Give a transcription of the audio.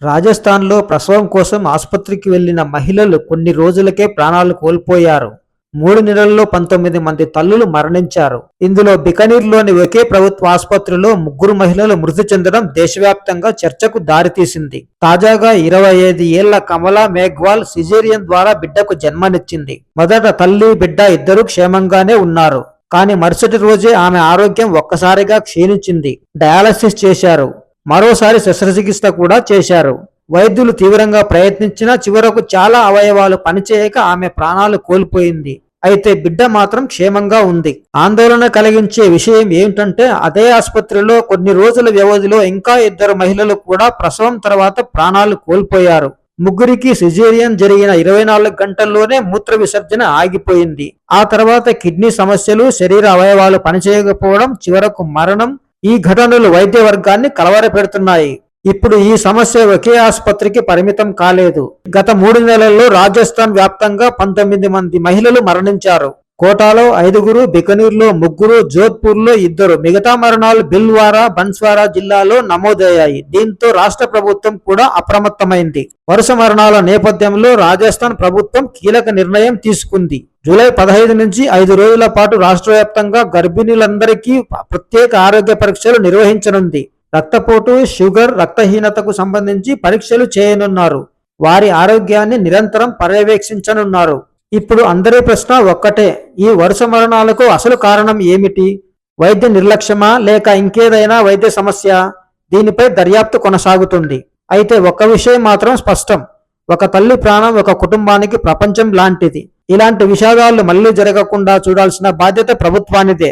రాజస్థాన్లో ప్రసవం కోసం ఆసుపత్రికి వెళ్లిన మహిళలు కొన్ని రోజులకే ప్రాణాలు కోల్పోయారు. 3 నెలల్లో 19 మంది తల్లులు మరణించారు. ఇందులో బికనీర్లోని ఒకే ప్రభుత్వ ఆసుపత్రిలో 3 మహిళలు మృతి చెందడం దేశవ్యాప్తంగా చర్చకు దారితీసింది. తాజాగా 25 ఏళ్ల కమలా మేఘ్వాల్ సిజేరియన్ ద్వారా బిడ్డకు జన్మనిచ్చింది. మొదట తల్లి బిడ్డ ఇద్దరూ క్షేమంగానే ఉన్నారు. కానీ మరుసటి రోజే ఆమె ఆరోగ్యం ఒక్కసారిగా క్షీణించింది. డయాలసిస్ చేశారు. మరోసారి శస్త్రచికిత్స కూడా చేశారు. వైద్యులు తీవ్రంగా ప్రయత్నించినా చివరకు చాలా అవయవాలు పనిచేయక ఆమె ప్రాణాలు కోల్పోయింది. అయితే బిడ్డ మాత్రం క్షేమంగా ఉంది. ఆందోళన కలిగించే విషయం ఏమిటంటే అదే ఆసుపత్రిలో కొన్ని రోజుల వ్యవధిలో ఇంకా 2 మహిళలు కూడా ప్రసవం తర్వాత ప్రాణాలు కోల్పోయారు. ముగ్గురికి సిజేరియన్ జరిగిన 24 గంటల్లోనే మూత్ర విసర్జన ఆగిపోయింది. ఆ తర్వాత కిడ్నీ సమస్యలు, శరీర అవయవాలు పనిచేయకపోవడం, చివరకు మరణం. ఈ ఘటనలు వైద్య వర్గాన్ని కలవరపెడుతున్నాయి. ఇప్పుడు ఈ సమస్య ఒకే ఆసుపత్రికి పరిమితం కాలేదు. గత 3 నెలల్లో రాజస్థాన్ వ్యాప్తంగా 19 మంది మహిళలు మరణించారు. కోటాలో 5, బికనీర్లో 3, జోధ్పూర్లో 2, మిగతా మరణాలు భిల్వారా, బన్స్వారా జిల్లాలో నమోదయ్యాయి. దీంతో రాష్ట్ర ప్రభుత్వం కూడా అప్రమత్తమైంది. వరుస మరణాల నేపథ్యంలో రాజస్థాన్ ప్రభుత్వం కీలక నిర్ణయం తీసుకుంది. జూలై 15 నుంచి 5 రోజుల పాటు రాష్ట్ర వ్యాప్తంగా గర్భిణీలందరికీ ప్రత్యేక ఆరోగ్య పరీక్షలు నిర్వహించనుంది. రక్తపోటు, షుగర్, రక్తహీనతకు సంబంధించి పరీక్షలు చేయనున్నారు. వారి ఆరోగ్యాన్ని నిరంతరం పర్యవేక్షించనున్నారు. ఇప్పుడు అందరి ప్రశ్న ఒక్కటే, ఈ వరుస మరణాలకు అసలు కారణం ఏమిటి? వైద్య నిర్లక్ష్యమా లేక ఇంకేదైనా వైద్య సమస్య? దీనిపై దర్యాప్తు కొనసాగుతుంది. అయితే ఒక్క విషయం మాత్రం స్పష్టం, ఒక తల్లి ప్రాణం ఒక కుటుంబానికి ప్రపంచం లాంటిది. ఇలాంటి విషాదాలు మళ్లీ జరగకుండా చూడాల్సిన బాధ్యత ప్రభుత్వానిదే.